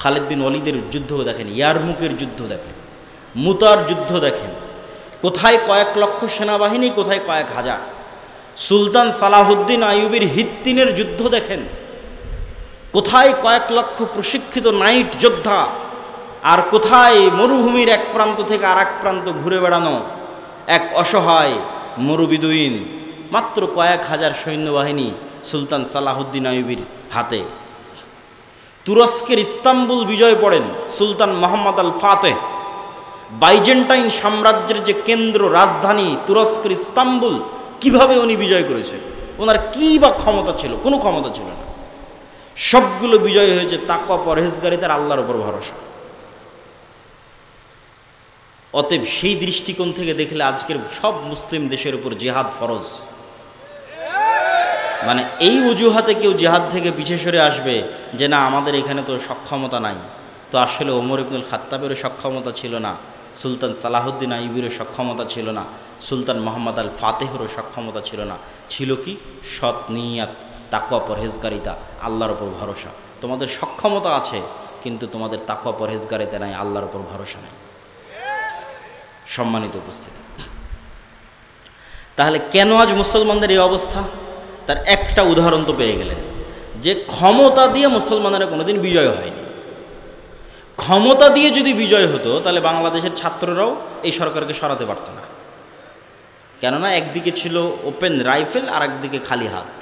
খালিদ বিন ওয়ালিদের যুদ্ধ দেখেন, ইয়ারমুকের যুদ্ধ দেখেন, মুতার যুদ্ধ দেখেন, কোথায় কয়েক লক্ষ সেনাবাহিনী, কোথায় কয়েক হাজার। সুলতান সালাহুদ্দিন আইয়ুবীর হিত্তিনের যুদ্ধ দেখেন, কোথায় কয়েক লক্ষ প্রশিক্ষিত নাইট যোদ্ধা, আর কোথায় মরুভূমির এক প্রান্ত থেকে আর এক প্রান্ত ঘুরে বেড়ানো এক অসহায় মরুবিদুইন। মাত্র কয়েক হাজার সৈন্যবাহিনী সুলতান সালাহুদ্দিন আইয়ুবীর হাতে। তুরস্কের ইস্তাম্বুল বিজয় পড়েন সুলতান মোহাম্মদ আল ফাতেহ। বাইজেন্টাইন সাম্রাজ্যের যে কেন্দ্র রাজধানী তুরস্কের ইস্তাম্বুল, কিভাবে উনি বিজয় করেছেন? ওনার কী বা ক্ষমতা ছিল? কোনো ক্ষমতা ছিল না। সবগুলো বিজয় হয়েছে তাকওয়া, পরহেজগারিতার, আল্লাহর উপর ভরসা। অতএব সেই দৃষ্টিকোণ থেকে দেখলে আজকের সব মুসলিম দেশের উপর জিহাদ ফরজ। মানে এই অজুহাতে কেউ জিহাদ থেকে পিছিয়ে সরে আসবে যে না আমাদের এখানে তো সক্ষমতা নাই, তো আসলে ওমর ইবনুল খাত্তাবেরও সক্ষমতা ছিল না, সুলতান সালাহুদ্দিন আইয়ুবীরও সক্ষমতা ছিল না, সুলতান মোহাম্মদ আল ফাতেহেরও সক্ষমতা ছিল না। ছিল কি? সৎ নিয়াত, তাকওয়া, পরহেজগারিতা, আল্লাহর ওপর ভরসা। তোমাদের সক্ষমতা আছে, কিন্তু তোমাদের তাকওয়া পরহেজগারিতা নাই, আল্লাহর ওপর ভরসা নাই। সম্মানিত উপস্থিতি, তাহলে কেন আজ মুসলমানদের এই অবস্থা? তার একটা উদাহরণ তো পেয়ে গেলেন, যে ক্ষমতা দিয়ে মুসলমানেরা কোনোদিন বিজয় হয়নি। ক্ষমতা দিয়ে যদি বিজয় হতো তাহলে বাংলাদেশের ছাত্ররাও এই সরকারকে সরাতে পারত না। কেননা একদিকে ছিল ওপেন রাইফেল আর একদিকে খালি হাত,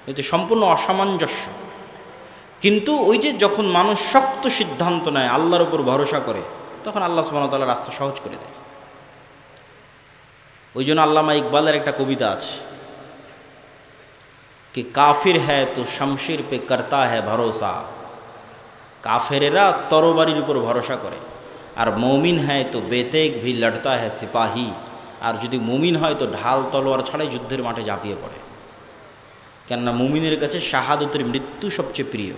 এতে সম্পূর্ণ অসামঞ্জস্য। কিন্তু ওই যে যখন মানুষ শক্ত সিদ্ধান্ত নেয়, আল্লাহর উপর ভরসা করে, তখন আল্লাহ সুবহানাহু ওয়া তাআলা রাস্তা সহজ করে দেয়। ওই জন্য আল্লামা ইকবালের একটা কবিতা আছে कि काफिर है तो शमशीर पे करता है भरोसा। কাফেরেরা তরবারির উপর ভরসা করে, আর মৌমিন হয় তো বেতেগ ভি লড়তা है সিপাহী। আর যদি মুমিন হয় তো ঢাল তলোয়ার ছাড়াই যুদ্ধের মাঠে ঝাঁপিয়ে পড়ে, কেননা মুমিনের কাছে শাহাদতের মৃত্যু সবচেয়ে প্রিয়।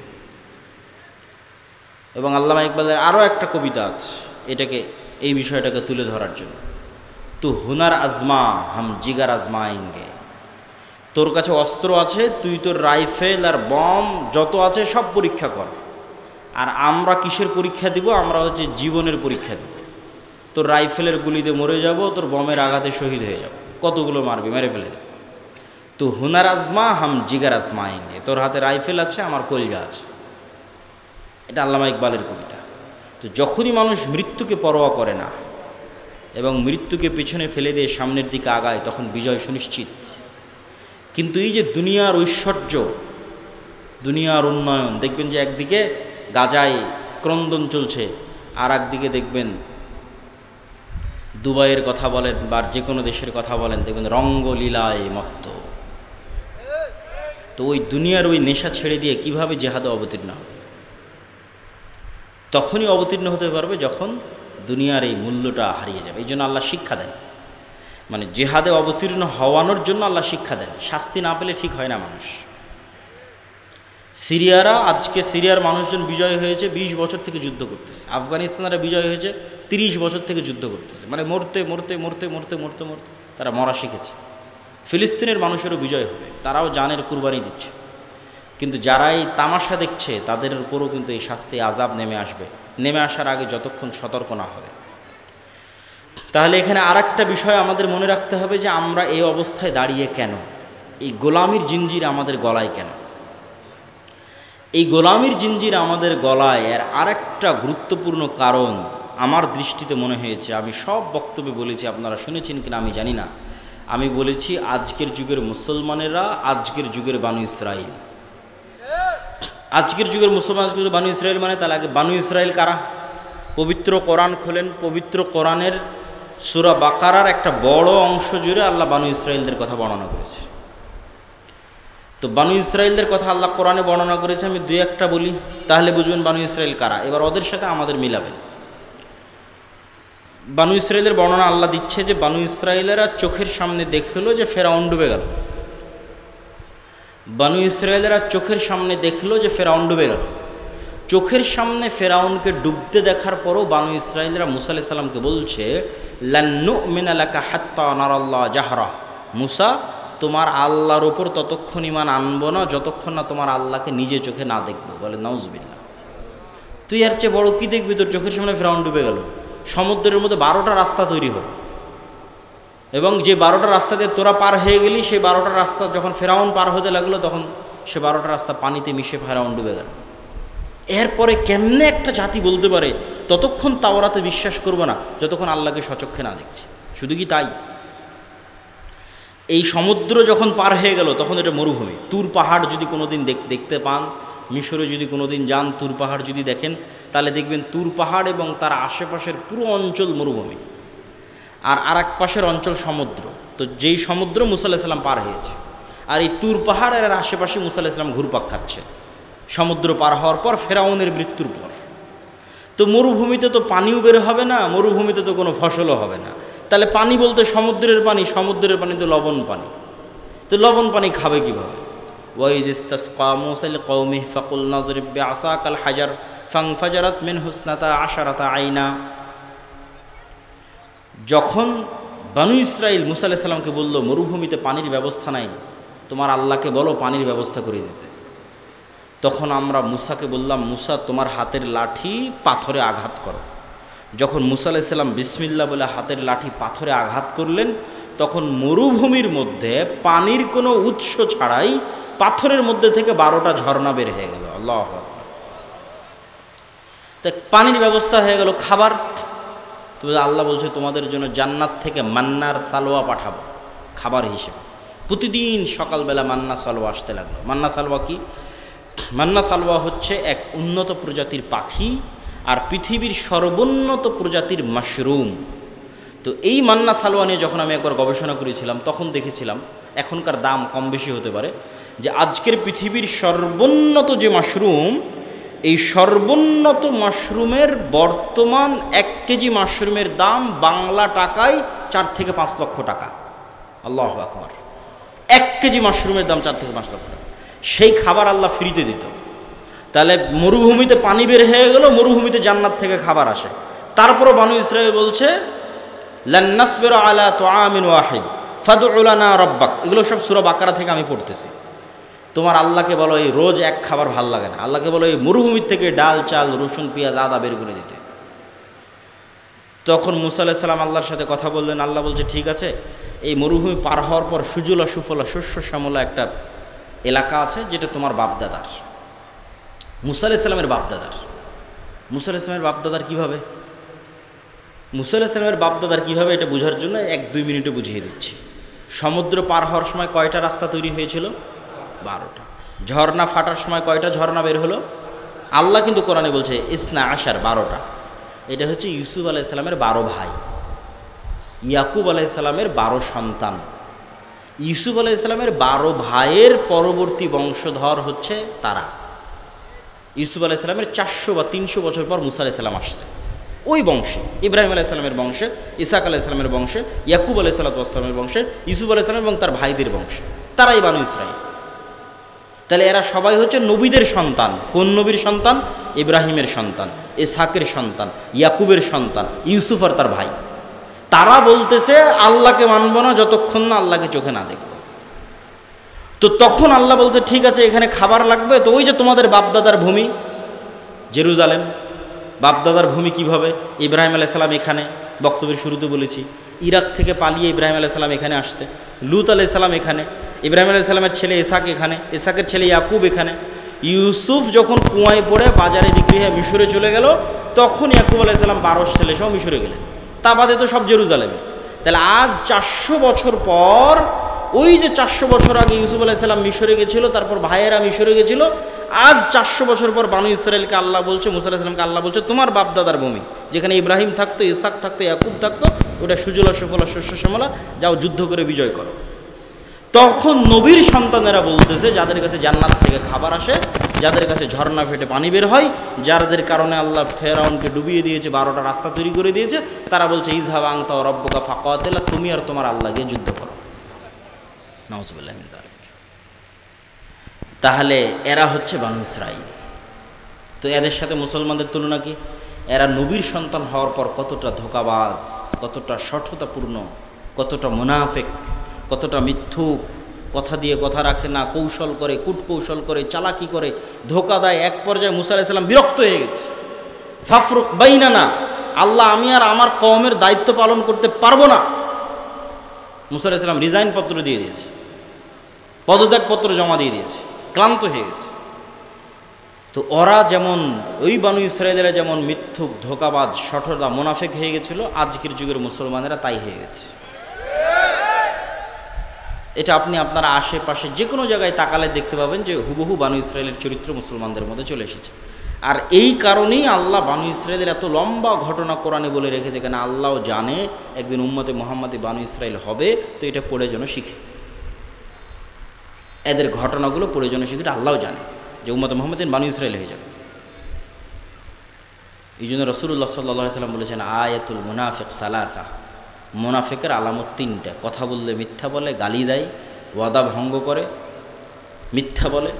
এবং আল্লামা ইকবালের আরও একটা কবিতা আছে এই বিষয়টাকে তুলে ধরার জন্য, তু হুনার আজমা হাম জিগার আজমায়েঙ্গে। তোর কাছে অস্ত্র আছে, তুই তোর রাইফেল আর বম যত আছে সব পরীক্ষা কর, আর আমরা কিসের পরীক্ষা দিব? আমরা হচ্ছে জীবনের পরীক্ষা দিব। তোর রাইফেলের গুলিতে মরে যাব, তোর বমের আঘাতে শহীদ হয়ে যাব, কতগুলো মারবি, মেরে ফেলে দেবে। তো হুনার আজমা হাম জিগার আজমায়েঙ্গে, তোর হাতে রাইফেল আছে, আমার কলজা আছে। এটা আল্লামা ইকবালের কবিতা। তো যখনই মানুষ মৃত্যুকে পরোয়া করে না এবং মৃত্যুকে পিছনে ফেলে দিয়ে সামনের দিকে আগায়, তখন বিজয় সুনিশ্চিত। কিন্তু এই যে দুনিয়ার ঐশ্বর্য, দুনিয়ার উন্নয়ন, দেখবেন যে একদিকে গাজায় ক্রন্দন চলছে, আর একদিকে দেখবেন দুবাইয়ের কথা বলেন বা যে কোনো দেশের কথা বলেন, দেখবেন রঙ্গলীলায় মত্ত। তো ওই দুনিয়ার ওই নেশা ছেড়ে দিয়ে কিভাবে জেহাদে অবতীর্ণ হবে? তখনই অবতীর্ণ হতে পারবে যখন দুনিয়ার এই মূল্যটা হারিয়ে যাবে। এই জন্য আল্লাহ শিক্ষা দেন, মানে জেহাদে অবতীর্ণ হওয়ানোর জন্য আল্লাহ শিক্ষা দেন। শাস্তি না পেলে ঠিক হয় না মানুষ। সিরিয়ার মানুষজন বিজয় হয়েছে 20 বছর থেকে যুদ্ধ করতেছে। আফগানিস্তানেরা বিজয় হয়েছে 30 বছর থেকে যুদ্ধ করতেছে, মানে মরতে মরতে মরতে মরতে মরতে মরতে তারা মরা শিখেছে। ফিলিস্তিনের মানুষেরও বিজয় হবে, তারাও জানের কুরবানি দিচ্ছে। কিন্তু যারা এই তামাশা দেখছে তাদের উপরও কিন্তু এই শাস্তি আযাব নেমে আসবে, নেমে আসার আগে যতক্ষণ সতর্ক না হবে। তাহলে এখানে আরেকটা বিষয় আমাদের মনে রাখতে হবে যে আমরা এই অবস্থায় দাঁড়িয়ে কেন, এই গোলামির জিঞ্জির আমাদের গলায় কেন? এই গোলামির জিঞ্জির আমাদের গলায় এর আরেকটা গুরুত্বপূর্ণ কারণ আমার দৃষ্টিতে মনে হয়েছে, আমি সব বক্তব্যে বলেছি, আপনারা শুনেছেন কিনা আমি জানি না, আমি বলেছি আজকের যুগের মুসলমানেরা আজকের যুগের বানু ইসরাইল। আজকের যুগের মুসলমান বানু ইসরাইল মানে, তাহলে আগে বানু ইসরাইল কারা? পবিত্র কোরআন খোলেন, পবিত্র কোরআনের সূরা বাকারার একটা বড় অংশ জুড়ে আল্লাহ বানু ইসরাইলদের কথা বর্ণনা করেছে। তো বানু ইসরাইলদের কথা আল্লাহ কোরআনে বর্ণনা করেছে, আমি দুই একটা বলি, তাহলে বুঝবেন বানু ইসরাইল কারা। এবার ওদের সাথে আমাদের মিলাবেন। বানু ইসরাইলের বর্ণনা আল্লাহ দিচ্ছে যে বানু ইসরাইলেরা চোখের সামনে দেখলো যে ফেরাউন ডুবে গেল। বানু ইসরাইলেরা চোখের সামনে দেখলো যে ফেরাউন ডুবে গেল। চোখের সামনে ফেরাউনকে ডুবতে দেখার পরও বানু ইসরাইলরা মুসা আলাইহিস সালামকে বলছে, লান নুমিনা লাকা হাত্তা নারাল্লাহ জাহরা। মুসা, তোমার আল্লাহর উপর ততক্ষণ ঈমান আনবো না যতক্ষণ না তোমার আল্লাহকে নিজে চোখে না দেখবো। বলে নাউজুবিল্লাহ। তুই এর চেয়ে বড় কী দেখবি? তোর চোখের সামনে ফেরাউন ডুবে গেল, সমুদ্রের মধ্যে 12টা রাস্তা তৈরি হলো, এবং যে 12টা রাস্তা দিয়ে তোরা পার হয়ে গেলি, সেই 12টা রাস্তা যখন ফেরাউন পার হতে লাগলো, তখন সে 12টা রাস্তা পানিতে মিশে ফেরাউন ডুবে গেল। এরপরে কেমনে একটা জাতি বলতে পারে ততক্ষণ তাওরাতে বিশ্বাস করবো না যতক্ষণ আল্লাহকে সচক্ষে না দেখছে? শুধু কি তাই, এই সমুদ্র যখন পার হয়ে গেল তখন এটা মরুভূমি। তুর পাহাড় যদি কোনোদিন দেখতে পান, মিশরে যদি কোনোদিন যান, তুর পাহাড় যদি দেখেন, তাহলে দেখবেন তুর পাহাড় এবং তার আশেপাশের পুরো অঞ্চল মরুভূমি, আর এক পাশের অঞ্চল সমুদ্র। তো যেই সমুদ্র মুসা আলাইহিস সালাম পার হয়েছে, আর এই তুর পাহাড়ের আশেপাশে মুসা আলাইহিস সালাম ঘুরপাক খাচ্ছে সমুদ্র পার হওয়ার পর, ফেরাউনের মৃত্যুর পর। তো মরুভূমিতে তো পানিও বের হবে না, মরুভূমিতে তো কোনো ফসলও হবে না। তাহলে পানি বলতে সমুদ্রের পানি, সমুদ্রের পানি তো লবণ পানি, তো লবণ পানি খাবে কীভাবে? ওয়াইজ ইস্তাসকা মূসা লিকওমিহি ফাকুলনা যরিব বিআসাকাল হাজার ফানফাজারাত মিনহু ইসনাতা আশারাতা আইনা। যখন বনু ইসরাইল মুসা আলাইহিস সালামকে বলল মরুভূমিতে পানির ব্যবস্থা নাই, তোমার আল্লাহকে বলো পানির ব্যবস্থা করে দিতে, তখন আমরা মুসাকে বললাম, মুসা তোমার হাতের লাঠি পাথরে আঘাত করো। যখন মুসা আলাইহিস সালাম বিসমিল্লাহ বলে হাতের লাঠি পাথরে আঘাত করলেন, তখন মরুভূমির মধ্যে পানির কোনো উৎস ছাড়াই পাথরের মধ্যে থেকে 12টা ঝর্ণা বের হয়ে গেল। আল্লাহু আকবার। তা পানির ব্যবস্থা হয়ে গেল। খাবার, তো আল্লাহ বলছে তোমাদের জন্য জান্নাত থেকে মান্নার সালোয়া পাঠাবো খাবার হিসেবে। প্রতিদিন সকালবেলা মান্না সালোয়া আসতে লাগলো। মান্না সালোয়া কি? মান্না সালোয়া হচ্ছে এক উন্নত প্রজাতির পাখি আর পৃথিবীর সর্বোন্নত প্রজাতির মাশরুম। তো এই মান্না সালোয়া নিয়ে যখন আমি একবার গবেষণা করেছিলাম, তখন দেখেছিলাম, এখনকার দাম কম বেশি হতে পারে, যে আজকের পৃথিবীর সর্বোন্নত যে মাশরুম, এই সর্বোন্নত মাশরুমের বর্তমান 1 কেজি মাশরুমের দাম বাংলা টাকায় 4 থেকে 5 লক্ষ টাকা। আল্লাহু আকবার। 1 কেজি মাশরুমের দাম 4 থেকে 5 লক্ষ টাকা। সেই খাবার আল্লাহ ফ্রিতে দিত। তাহলে মরুভূমিতে পানি বের হয়ে গেল, মরুভূমিতে জান্নাত থেকে খাবার আসে। তারপরও বনু ইসরাঈল বলছে লান নাসবিরা আলা তুআমিন ওয়াহিদ ফাদউ লানা রাব্বাক। এগুলো সব সূরা বাকারা থেকে আমি পড়তেছি। তোমার আল্লাহকে বলো এই রোজ এক খাবার ভাল লাগে না, আল্লাহকে বলো এই মরুভূমির থেকে ডাল চাল রসুন পেঁয়াজ আদা বের করে দিতে। তখন মুসা আলাইহিস সালাম আল্লাহর সাথে কথা বললেন। আল্লাহ বলছে ঠিক আছে, এই মরুভূমি পার হওয়ার পর সুজলা সুফলা শস্য শ্যামলা একটা এলাকা আছে, যেটা তোমার বাপদাদার, মুসা আলাইহিস সালামের বাপদাদার। মুসা আলাইহিস সালামের বাপদাদার কীভাবে? মুসা আলাইহিস সালামের বাপদাদার কীভাবে, এটা বোঝার জন্য 1-2 মিনিটে বুঝিয়ে দিচ্ছি। সমুদ্র পার হওয়ার সময় কয়টা রাস্তা তৈরি হয়েছিল? 12টা। ঝর্ণা ফাটার সময় কয়টা ঝর্ণা বের হলো? আল্লাহ কিন্তু কোরআনে বলছে ইসনা আশার, 12টা। এটা হচ্ছে ইউসুফ আলাইহিস সালামের 12 ভাই, ইয়াকুব আলাইহিস সালামের 12 সন্তান। ইউসুফ আলাইহিস সালামের 12 ভাইয়ের পরবর্তী বংশধর হচ্ছে তারা। ইউসুফ আলাইহিস সালামের 400 বা 300 বছর পর মুসা আলাইহিস সালাম আসছে ওই বংশে, ইব্রাহিম আলাইহিস সালামের বংশে, ইসাক আলাইহিস সালামের বংশে, ইয়াকুব আলাইহিস সালামের বংশে, ইউসুফ আলাইহিস সালাম এবং তার ভাইদের বংশে, তারাই বনু ইসরাঈল। তাহলে এরা সবাই হচ্ছে নবীদের সন্তান। কোন নবীর সন্তান? ইব্রাহিমের সন্তান, ইসহাকের সন্তান, ইয়াকুবের সন্তান, ইউসুফ আর তার ভাই। তারা বলতেছে আল্লাহকে মানব না যতক্ষণ না আল্লাহকে চোখে না দেখব। তো তখন আল্লাহ বলছে ঠিক আছে, এখানে খাবার লাগবে। তো ওই যে তোমাদের বাপদাদার ভূমি জেরুজালেম, বাপদাদার ভূমি কিভাবে? ইব্রাহিম আলাইহিস সালাম এখানে, বক্তব্যের শুরুতে বলেছি, ইরাক থেকে পালিয়ে ইব্রাহিম আলাইহিস সালাম এখানে আসছে। লূত আলাইহিস সালাম এখানে, ইব্রাহিম আলাইহিস সালামের ছেলে ইসহাক এখানে, ইসহাকের ছেলে ইয়াকুব এখানে। ইউসুফ যখন কুয়ায় পড়ে বাজারে বিক্রি হয়ে মিশরে চলে গেল, তখন ইয়াকুব আলাইহিস সালাম 12 ছেলে সহ মিশরে গেলেন। তা বাদে তো সব জেরুজালেমে। তাহলে আজ 400 বছর পর, ওই যে 400 বছর আগে ইউসুফ আলাইহিস সালাম মিশরে গেছিল, তারপর ভাইয়েরা মিশরে গেছিল, আজ 400 বছর পর বনু ইসরাঈলকে আল্লাহ বলছে, মুসা আলাইহিস সালামকে আল্লাহ বলছে তোমার বাপদাদার ভূমি, যেখানে ইব্রাহিম থাকতো, ইসহাক থাকতো, ইয়াকুব থাকতো, ওটা সুজলা সুফলা শস্য শ্যামলা, যাও যুদ্ধ করে বিজয় করো। তখন নবীর সন্তানেরা বলতেছে, যাদের কাছে জান্নাত থেকে খাবার আসে, যাদের কাছে ঝর্ণা ফেটে পানি বের হয়, যাদের কারণে আল্লাহ ফেরাউনকে ডুবিয়ে দিয়েছে, 12টা রাস্তা তৈরি করে দিয়েছে, তারা বলছে ইযহাব আনতা ওয়া রাব্বুকা ফাকাতিলা, তুমি আর তোমার আল্লাহ গিয়ে যুদ্ধ করো। নাউযুবিল্লাহি মিন যালিক। তাহলে এরা হচ্ছে বনু ইসরাঈল। তো এদের সাথে মুসলমানদের তুলনা কি? এরা নবীর সন্তান হওয়ার পর কতটা ধোঁকাবাজ, কতটা শঠতাপূর্ণ, কতটা মুনাফিক, কতটা মিথ্যুক, কথা দিয়ে কথা রাখে না, কৌশল করে, কূটকৌশল করে, চালাকি করে, ধোঁকা দেয়। এক পর্যায়ে মুসা আলাইহিস সালাম বিরক্ত হয়ে গেছে, ফাফরুক বাইনানা, আল্লাহ আমি আর আমার কওমের দায়িত্ব পালন করতে পারবো না। মুসা আলাইহিস সালাম রিজাইন পত্র দিয়ে দিয়েছে, পদত্যাগপত্র জমা দিয়ে দিয়েছে, ক্লান্ত হয়ে গেছে। তো ওরা যেমন, ওই বানু ইসরায়েলেরা যেমন মিথ্যুক, ধোঁকাবাজ, শঠরদা, মুনাফিক হয়ে গেছিল, আজকের যুগের মুসলমানেরা তাই হয়ে গেছে। এটা আপনি আপনার আশেপাশে যে কোনো জায়গায় তাকালে দেখতে পাবেন যে হুবহু বানু ইসরায়েলের চরিত্র মুসলমানদের মধ্যে চলে এসেছে। আর এই কারণেই আল্লাহ বানু ইসরায়েলের এত লম্বা ঘটনা কোরআনে বলে রেখেছে, কেন আল্লাহও জানে একদিন উম্মতে মুহাম্মাদি বানু ইসরায়েল হবে, তো এটা পড়ে যেন শিখে, এদের ঘটনাগুলো পড়ে যেন শিখে, আল্লাহও জানে যে উম্মতে মুহাম্মাদিন বানু ইসরায়েল হয়ে যাবে। এই জন্য রাসূলুল্লাহ সাল্লাল্লাহু আলাইহি ওয়াসাল্লাম বলেছেন, আয়াতুল মুনাফিক সালাসা, মুনাফিকের আলামত তিনটা, কথা বললে মিথ্যা বলে, গালি দেয়, ওয়াদা ভঙ্গ করে, মিথ্যা বলে,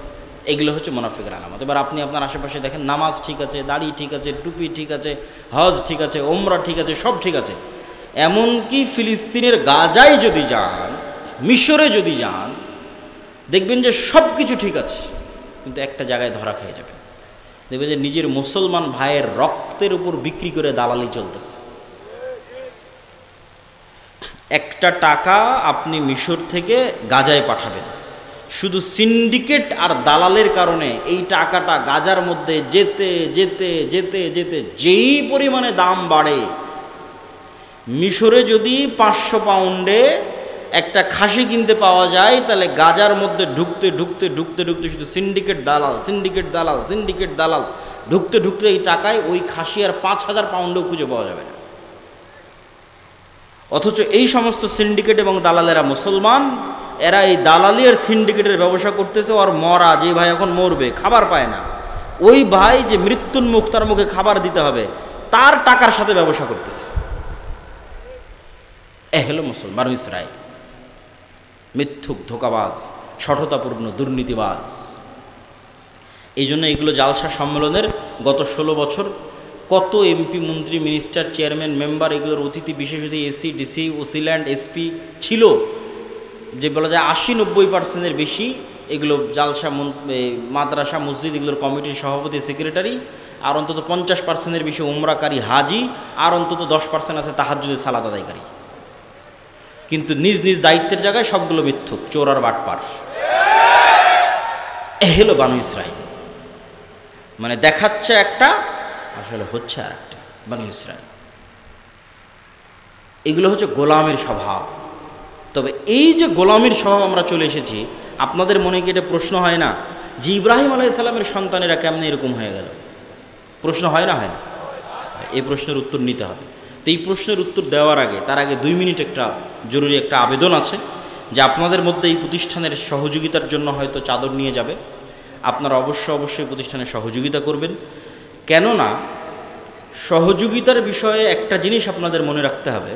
এগুলো হচ্ছে মুনাফিকের আলামত। এবার আপনি আপনার আশেপাশে দেখেন, নামাজ ঠিক আছে, দাড়ি ঠিক আছে, টুপি ঠিক আছে, হজ ঠিক আছে, ওমরা ঠিক আছে, সব ঠিক আছে, এমনকি ফিলিস্তিনের গাজায় যদি যান, মিশরে যদি যান, দেখবেন যে সব কিছু ঠিক আছে, কিন্তু একটা জায়গায় ধরা খেয়ে যাবে, দেখবেন যে নিজের মুসলমান ভাইয়ের রক্তের উপর বিক্রি করে দালালি চলতেছে। একটা টাকা আপনি মিশর থেকে গাজায় পাঠাবেন, শুধু সিন্ডিকেট আর দালালের কারণে এই টাকাটা গাজার মধ্যে যেতে যেতে যেতে যেতে যেই পরিমাণে দাম বাড়ে, মিশরে যদি 500 পাউন্ডে একটা খাসি কিনতে পাওয়া যায়, তাহলে গাজার মধ্যে ঢুকতে ঢুকতে ঢুকতে ঢুকতে শুধু সিন্ডিকেট দালাল, সিন্ডিকেট দালাল, সিন্ডিকেট দালাল, ঢুকতে ঢুকতে এই টাকায় ওই খাসি আর 5000 পাউন্ডেও খুঁজে পাওয়া যাবে না। অথচ এই সমস্ত সিন্ডিকেট এবং দালালেরা মুসলমান, এরা এই দালালি আর সিন্ডিকেটের ব্যবসা করতেছে। আর মরা যে ভাই এখন মরবে, খাবার পায় না, ওই ভাই যে মৃত্যুন্মুখ, তার মুখে খাবার দিতে হবে, তার টাকার সাথে ব্যবসা করতেছে। এ হলো মুসলমান বানু ইসরাইল, মিথ্যুক, ধোঁকাবাজ, শঠতাপূর্ণ, দুর্নীতিবাজ। এই জন্য এগুলো জালসা সম্মেলনের গত 16 বছর কত এমপি, মন্ত্রী, মিনিস্টার, চেয়ারম্যান, মেম্বার, এগুলোর অতিথি বিশেষ অতিথি, এসি, ডিসি, ওসিল্যান্ড, এসপি ছিল, যে বলা যায় 80-90% বেশি এগুলো জালসা, মাদ্রাসা, মসজিদ, এগুলোর কমিটির সভাপতি, সেক্রেটারি, আর অন্তত 50% বেশি উমরাকারী হাজি, আর অন্তত 10% আছে তাহাজ্জুদের সালাত আদায়কারী। কিন্তু নিজ নিজ দায়িত্বের জায়গায় সবগুলো মিথ্যুক, চোর আর বাটপার। এ হলো বানু ইসরাইল, মানে দেখাচ্ছে একটা, আসলে হচ্ছে আর একটা। বানু ইসরাইল এগুলো হচ্ছে গোলামের স্বভাব। তবে এই যে গোলামের স্বভাব আমরা চলে এসেছি, আপনাদের মনে কি এটা প্রশ্ন হয় না যে ইব্রাহিম আলাইহিস সালামের সন্তানেরা কেমনে এরকম হয়ে গেল? প্রশ্ন হয় না, হয় না? এই প্রশ্নের উত্তর নিতে হবে। তো এই প্রশ্নের উত্তর দেওয়ার আগে, তার আগে 2 মিনিট একটা জরুরি একটা আবেদন আছে, যে আপনাদের মধ্যে এই প্রতিষ্ঠানের সহযোগিতার জন্য হয়তো চাদর নিয়ে যাবে, আপনারা অবশ্যই প্রতিষ্ঠানের সহযোগিতা করবেন। কেননা সহযোগিতার বিষয়ে একটা জিনিস আপনাদের মনে রাখতে হবে,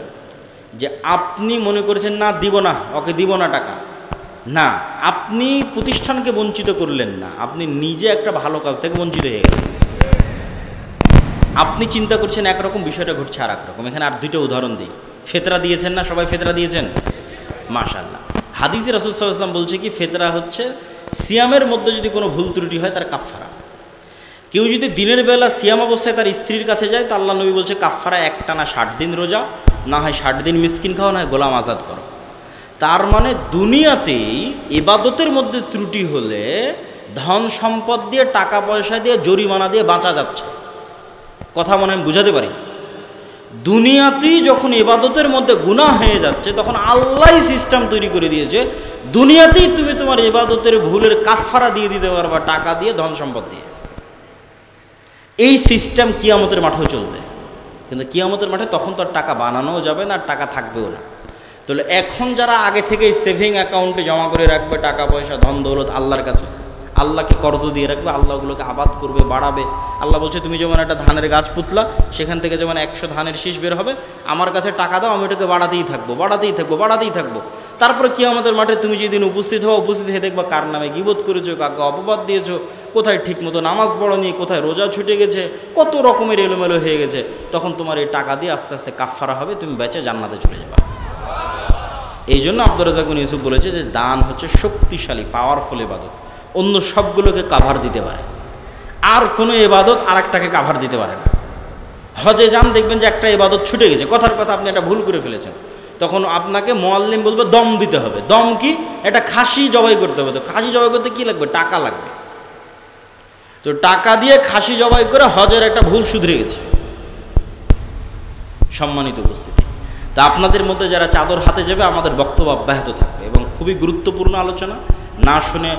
যে আপনি মনে করেছেন না দিব না, ওকে দিব না টাকা, না, আপনি প্রতিষ্ঠানকে বঞ্চিত করলেন না, আপনি নিজে একটা ভালো কাজ থেকে বঞ্চিত হয়ে গেলেন। আপনি চিন্তা করছেন একরকম, বিষয়টা ঘটছে আর একরকম। এখানে আর 2টা উদাহরণ দিই। ফেতরা দিয়েছেন না সবাই? ফেতরা দিয়েছেন, মাশাআল্লাহ। হাদিসে রাসূল সাল্লাল্লাহু আলাইহি ওয়াসাল্লাম বলছে কি, ফেতরা হচ্ছে সিয়ামের মধ্যে যদি কোনো ভুল ত্রুটি হয় তার কাফফারা। কেউ যদি দিনের বেলা সিয়াম অবস্থায় তার স্ত্রীর কাছে যায়, তা আল্লাহ নবী বলছে কাফফারা একটানা 60 দিন রোজা, না হয় 60 দিন মিসকিন খাও, না হয় গোলাম আজাদ করো। তার মানে দুনিয়াতেই ইবাদতের মধ্যে ত্রুটি হলে ধন সম্পদ দিয়ে, টাকা পয়সা দিয়ে, জরিমানা দিয়ে বাঁচা যাচ্ছে। কথা মনে আমি বুঝাতে পারি? দুনিয়াতেই যখন ইবাদতের মধ্যে গুনাহ হয়ে যাচ্ছে, তখন আল্লাহই সিস্টেম তৈরি করে দিয়েছে, দুনিয়াতেই তুমি তোমার ইবাদতের ভুলের কাফফারা দিয়ে দিতে পারবা, টাকা দিয়ে, ধন সম্পদ দিয়ে। এই সিস্টেম কিয়ামতের মাঠেও চলবে। কিন্তু কিয়ামতের মাঠে তখন তো আর টাকা বানানোও যাবে না, আর টাকা থাকবেও না। তাহলে এখন যারা আগে থেকেই সেভিং অ্যাকাউন্টে জমা করে রাখবে টাকা পয়সা, ধন দৌলত আল্লাহর কাছে, আল্লাহকে কর্জ দিয়ে রাখবে, আল্লাহ ওগুলোকে আবাদ করবে, বাড়াবে। আল্লাহ বলছে তুমি যেমন একটা ধানের গাছ পুতলা, সেখান থেকে যেমন 100 ধানের শীষ বের হবে, আমার কাছে টাকা দাও, আমি ওটাকে বাড়াতেই থাকবো, বাড়াতেই থাকবো, বাড়াতেই থাকবো। তারপরে কিয়ামতের মাঠে তুমি যেদিন উপস্থিত হও, উপস্থিত হয়ে দেখবা কার নামে গীবত করেছো, কাকে অপবাদ দিয়েছো, কোথায় ঠিকমতো নামাজ পড়োনি, কোথায় রোজা ছুটে গেছে, কত রকমের এলোমেলো হয়ে গেছে। তখন তোমার এই টাকা দিয়ে আস্তে আস্তে কাফফারা হবে, তুমি বেঁচে জান্নাতে চলে যাবা। এই জন্য আব্দুর রাজ্জাক বিন ইউসুফ বলেছে যে দান হচ্ছে শক্তিশালী, পাওয়ারফুল ইবাদত, অন্য সবগুলোকে কাভার দিতে পারে। আর কোনো ইবাদত আর একটাকে কাভার দিতে পারে না। হজে যান, দেখবেন যে একটা ইবাদত ছুটে গেছে, কথার কথা আপনি একটা ভুল করে ফেলেছেন, তখন আপনাকে মুআল্লিম বলবে দম দিতে হবে। দম কি? একটা খাসি জবাই করতে হবে। তো খাসি জবাই করতে কি লাগবে? টাকা লাগবে। তো টাকা দিয়ে খাসি জবাই করে হজের একটা ভুল শুধরে গেছে। সম্মানিত উপস্থিতি, তা আপনাদের মধ্যে যারা চাদর হাতে যাবে, আমাদের বক্তব্য অব্যাহত থাকবে এবং খুবই গুরুত্বপূর্ণ আলোচনা, না শুনে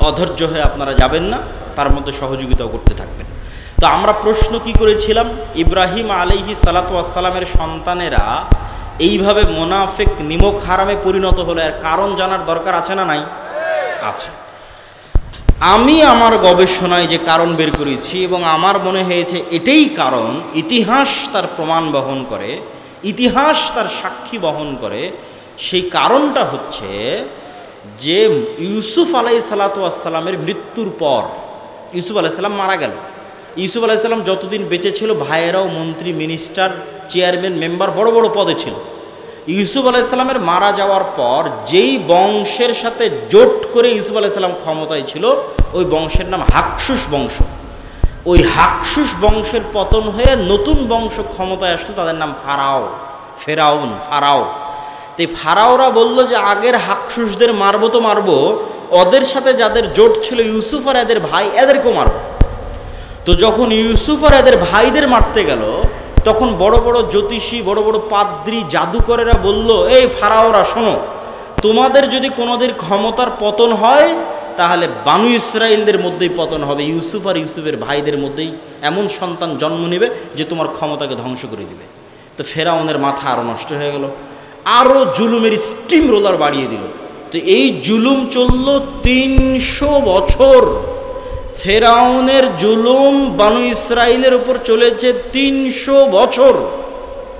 অধৈর্য হয়ে আপনারা যাবেন না, তার মধ্যে সহযোগিতাও করতে থাকবেন। তো আমরা প্রশ্ন কি করেছিলাম, ইব্রাহিম আলাইহিস সালাতু ওয়াস সালামের সন্তানেরা এইভাবে মুনাফিক নিমক হারামে পরিণত হলো, এর কারণ জানার দরকার আছে না নাই? আছে। আমি আমার গবেষণায় যে কারণ বের করেছি এবং আমার মনে হয়েছে এটাই কারণ, ইতিহাস তার প্রমাণ বহন করে, ইতিহাস তার সাক্ষী বহন করে। সেই কারণটা হচ্ছে যে ইউসুফ আলাইহিসসালাতু ওয়াসসালামের মৃত্যুর পর, ইউসুফ আলাইহিসসালাম মারা গেল। ইউসুফ আলাইহিসসালাম যতদিন বেঁচে ছিল, ভাইয়েরাও মন্ত্রী, মিনিস্টার, চেয়ারম্যান, মেম্বার, বড় বড় পদে ছিল। ইউসুফ আলাইহিসসালামের মারা যাওয়ার পর যেই বংশের সাথে জোট করে ইউসুফ আলাইহিসসালাম ক্ষমতায় ছিল, ওই বংশের নাম হাকসুস বংশ। ওই হাকসুস বংশের পতন হয়ে নতুন বংশ ক্ষমতায় আসলো, তাদের নাম ফেরাউন। তো এই ফারাওরা বলল যে আগের হাকসুসদের মারবো তো মারবো, ওদের সাথে যাদের জোট ছিল ইউসুফ আর এদের ভাই, এদেরকেও মারব। তো যখন ইউসুফ আর এদের ভাইদের মারতে গেল, তখন বড় বড় জ্যোতিষী, বড় বড় পাদ্রী, জাদুকরেরা বলল, এই ফারাওরা শোনো, তোমাদের যদি কোনোদিন ক্ষমতার পতন হয়, তাহলে বানু ইসরাইলদের মধ্যেই পতন হবে, ইউসুফ আর ইউসুফের ভাইদের মধ্যেই এমন সন্তান জন্ম নেবে যে তোমার ক্ষমতাকে ধ্বংস করে দিবে। তো ফেরাউনের মাথা আরও নষ্ট হয়ে গেল, আরও জুলুমের স্টিম রোলার বাড়িয়ে দিল। তো এই জুলুম চলল 300 বছর। ফেরাউনের জুলুম বানু ইসরাইলের উপর চলেছে 300 বছর।